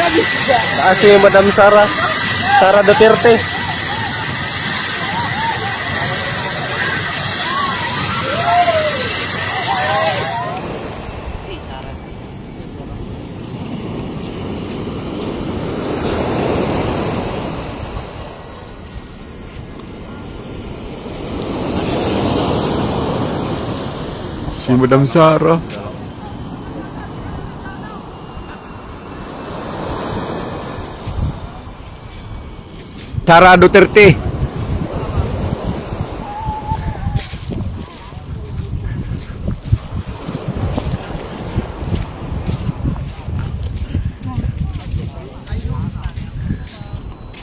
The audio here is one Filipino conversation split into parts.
Taas si Madam Sara. Sara Duterte. Si Madam Sara. Sara Duterte.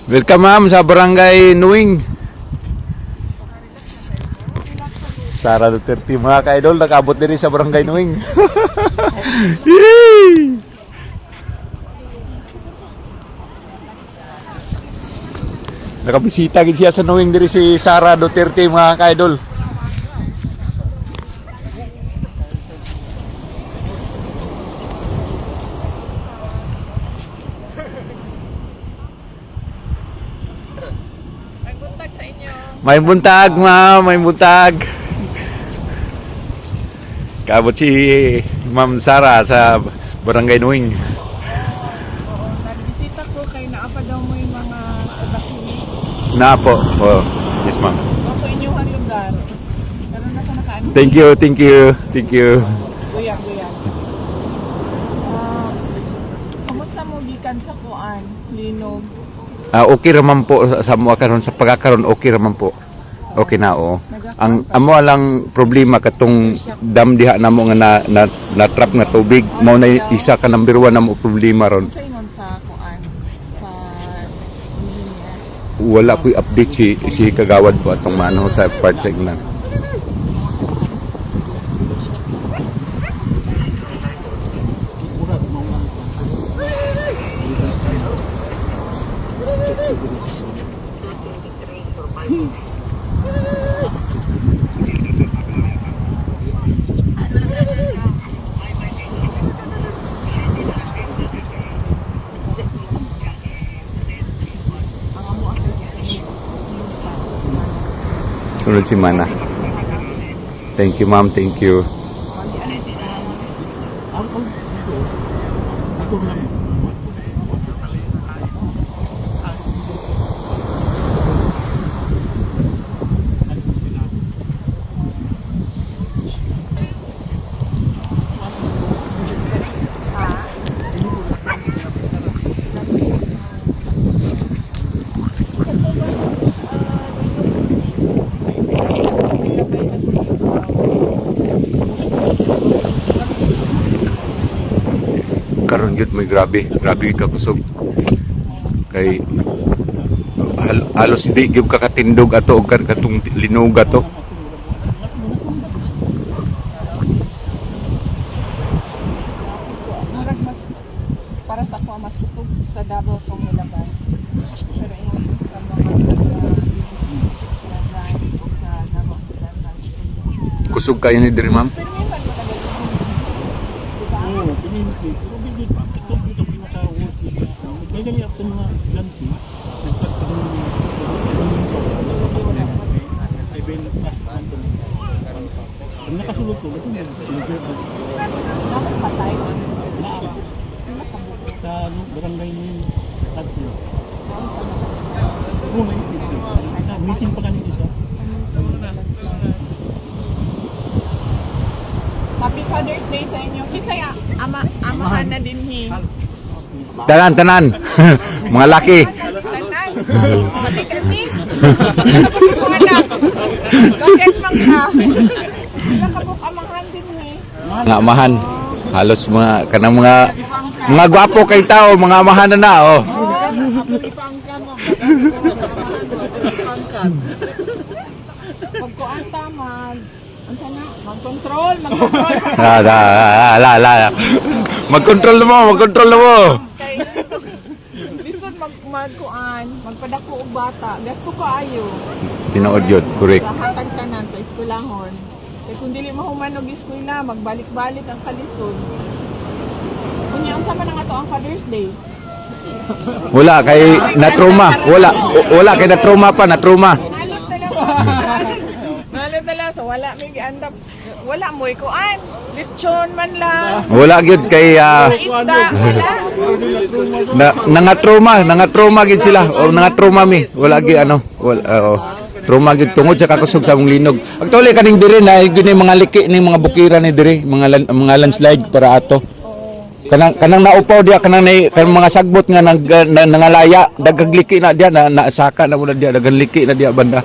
Welcome ma'am sa Barangay Nuing. Sara Duterte, mga ka-idol, nakabot din sa Barangay Nuing. Nakabisita gid siya sa Nuing diri si Sara Duterte, mga ka-idol. May buntag sa inyo. May buntag, ma'am, may buntag. Kabot si Ma'am Sara sa Barangay Nuing. Nagbisita ko kay naapa daw mo yung mga evacuees. Na po. Oh, yes ma'am. Ako inyong lugar. Pero na ko nakaano. Thank you, thank you, thank you. Kuya. Kamusta mo gikan sa kuan? Linog. Okay raman po sa mo karon sa pagkakaroon, okay raman po. Okay na oo. Ang amo lang problema katong dam diha namo nga na trap nga tubig mao na isa ka number 1 namo problema ron. Sa ingon sa kuan sa engineer. Wala ko'y update si kagawad po atong mano sa part segment. Sunod si Mana. Thank you ma'am, thank you. Karon gyud may grabe ka kusog. Kay halos di gyud kakatindog ato og katong linog ato. Murag mas para sa ako mas kusog sa Davao tong nilabay. Pero ingon sa mga sa Davao sa Kusog kayo ni diri ma'am. pero may pagkakagal nakasulog ko kasi dapat patay sa barangay mo yung tatlo. Missing pa kanina siya. Happy Father's Day sa inyo. Kisay amahan na din hi. Tanan. Mga laki. Pati kani. Mga anak. Bakit mang ka? Nakabuk amahan din hi. Mga amahan. Halos mga kanang mga gwapo kay tao, mga amahan na oh. Pagkuan tamad. Ansa na? Mag-control Mag-control mo. kay lisod magkuan, magpadako og bata. Gasto ko ayo. Tinuod yun, correct. Hatag tanan pa eskwelahon. Kay kung dili mahuman og eskwela, magbalik-balik ang kalisod. Unya unsa man nga to ang Father's Day? Wala kay na-trauma. Wala kay na-trauma pa, na-trauma. Nalot na lang. So wala may giandap. Wala mo ikuan. Lechon man lang. Wala gyud kay Isda. Wala. nangatrauma gid sila. O nangatrauma mi. Wala gyud ano. Wala trauma gyud tungod sa kakusog sa among linog. Actually kaning diri na gyud ni mga liki ning mga bukiran ni diri, mga landslide para ato. Kanang naupaw dia kanang mga sagbot nga nangalaya daghang liki na dia na saka na muna dia daghang liki na dia banda.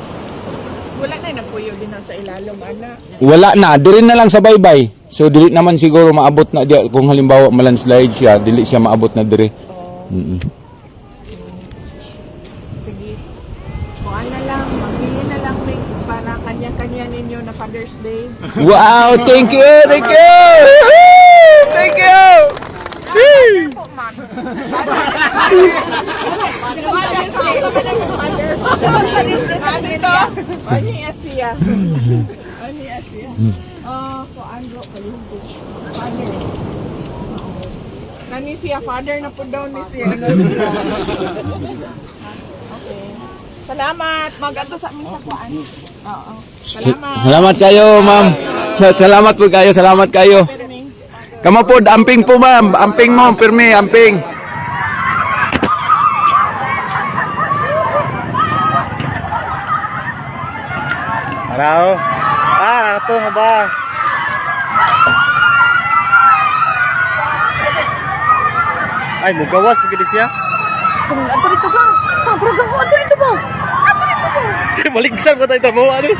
Wala na nagpuyo din sa ilalom ana. Wala na, dili na lang sa baybay. So dili naman siguro maabot na dia kung halimbawa malandslide siya, dili siya maabot na diri. Sige. Kuan na lang, magbili na lang may para kanya-kanya ninyo na Father's Day. Wow, thank you. Thank you. Po, ma'am. Ani Asia. Kuan kalungkot. Father. Nani siya father na po daw ni siya. Okay. Salamat. Mag-ato sa amin sa kuan. Oo. Salamat. Salamat kayo, ma'am. Salamat kayo. Kamo po, amping po ma'am. Amping mo, pirmi, amping. Hello? Ito nga ba? Ay, mugawas pagkili siya? Ato dito ba? Ato dito ba? Maligsan ba tayo ito? Ano?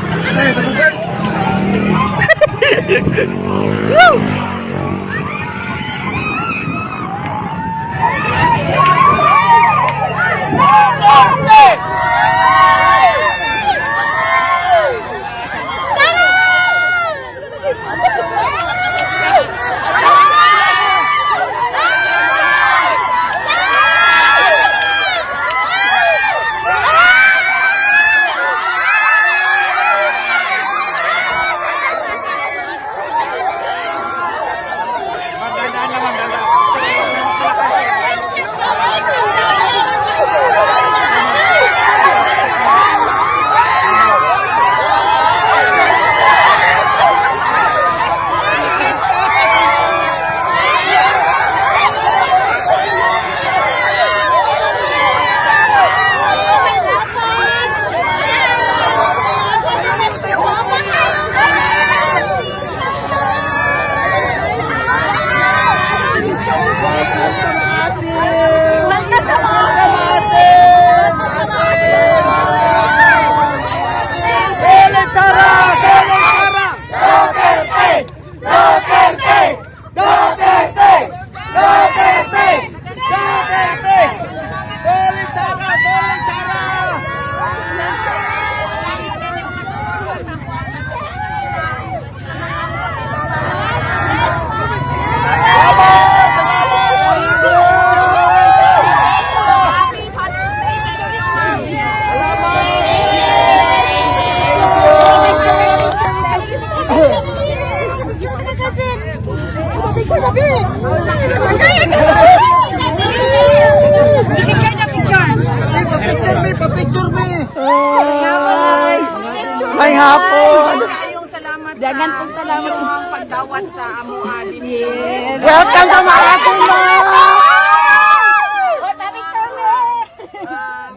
May hapon. Kayong salamat dagan po salamat sa pagdawat sa amoa din. Yes. Welcome sa Marathon.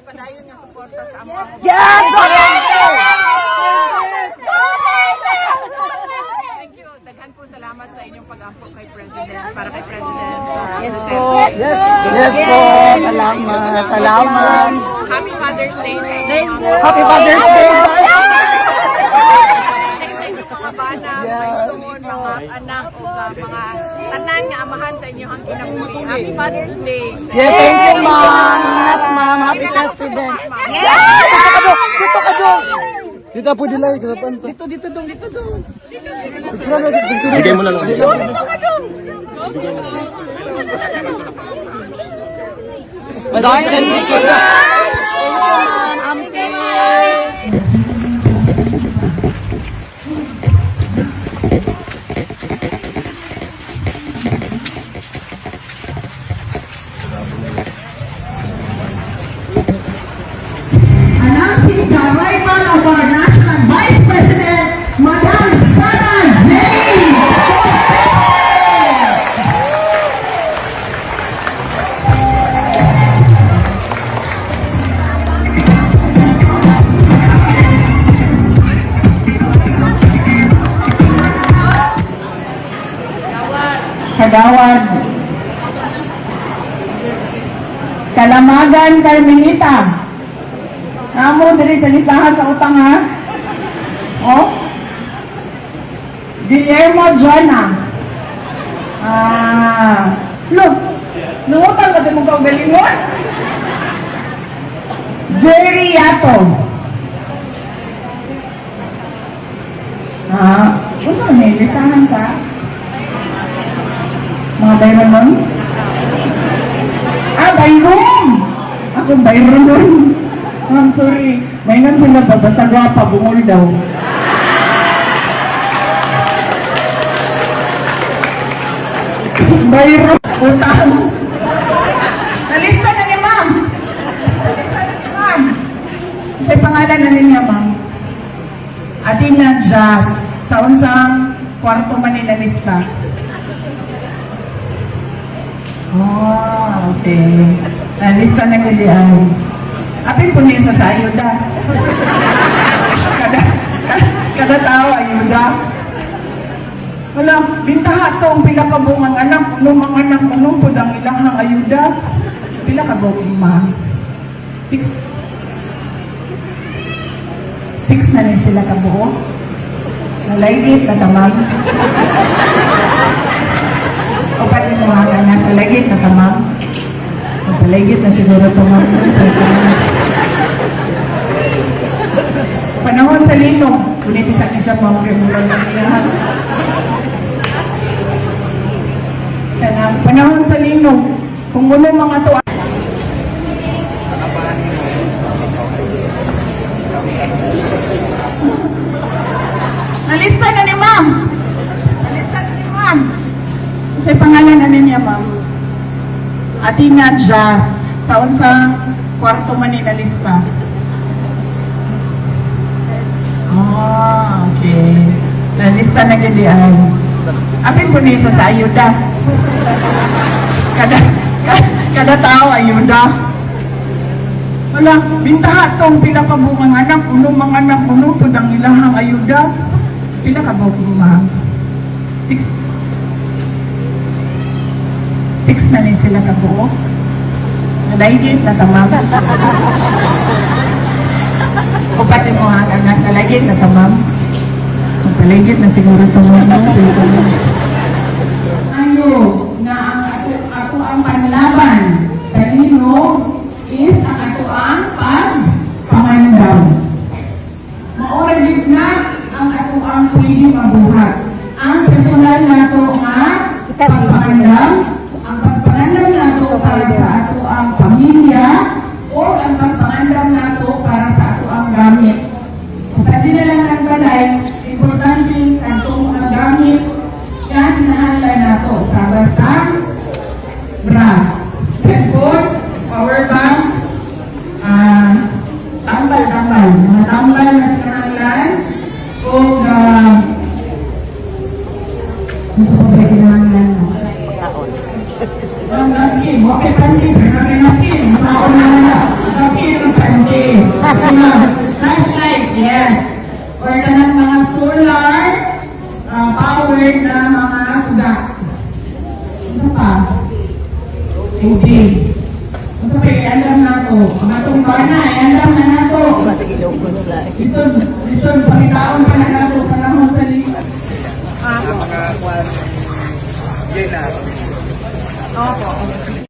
Padayon niyo suporta sa amoa. Yes. Thank you. Daghan po salamat sa inyong pag-ampo kay President para kay President. Yes po. Yes po. Salamat. Happy Father's Day sa inyo. Happy Father's Day. Mga bana, mga anak o mga tanan nga amahan sa inyo ang kinabuhi. Happy Father's Day. Yes, thank you, ma'am. Ingat, ma'am. Happy President. Dito ka dong. Dito po dilay. Dito dong. Bigay mo na lang. Dahil sa picture na. Amping. Kagawad. Kalamagan, Carmelita. Amo, diri sa listahan sa utang, ha? Oh? Guillermo Joana. Look. Nungutang kasi mong kaugalingon. Jerry Yato. Kung saan may listahan sa mga bayron nun? Bayron! Ako bayron nun. I'm sorry. Maingan sila ba? Basta gwapa, bungol daw. Bayron. Utang. Nalista na ni ma'am. Nalista na ni ma'am. Sa pangalan na niya, ma'am. Atina Jazz. Sa unsang kwarto man ni nalista. Oh, okay. Nalista na kalian. Apin po niya sa ayuda. Kada tao ayuda. Wala, bintaha to ang pila ka bungang anak. Nung mga anak mo nung po ang ilahang ayuda. Pila ka bukong ma? 6 na rin sila ka buo. Nalaigit na tamang. O pati mo mga anak, nalaigit na tamang. Nalaigit na siguro tamang. Panahon sa linog. Kunit isa niya siya mamagay-mula ng ilahan. Panahon sa linog. Kung ulo mga to. Nalista na ni ma'am. Nalista na ni ma'am. Kasi pangalan na niya ma'am. Atina Jazz. Sa unsang kwarto man ni nalista. Okay. Nalista na gadian. Apin po niya sa ayuda. Kada tao ayuda. Wala, bintaha tong pila ka bungang anak, unong mga anak, unong po ang ilahang ayuda. Pila ka bukong ma'am? 6 na rin sila ka buo. Nalaigit na tamang. O pati mo ang anak, nalaigit na tamang. Nalaigit na siguro tamang. Ano na ako ang panlaban. Talino is ang ato ang pagpangandam. Mauragit na ang ato ang pwede mabuhat. Ang personal nato nga pagpangandam, ang pagpangandam nato para sa ato ang pamilya o ang pagpangandam nato para sa ato ang gamit. Sa dinalang balay, importante atong ang gamit kaya hinahalay nato sa basang bra, cellphone, power bank, tambal, mga tambal na hinahalay o ito po ba hinahalay mo? Nakin, okay pankin, nakin, saan na nakin, pankin, flashlight, yes, or kanang mga solar powered na mga kuda. Ano pa? Hindi. Ano pa i-alam na ito? Ang atong bana, i-alam na na ito. Lison, pakitaon pa na ito. Panahon sa lisa. Mga kwan. Yun na. Opo.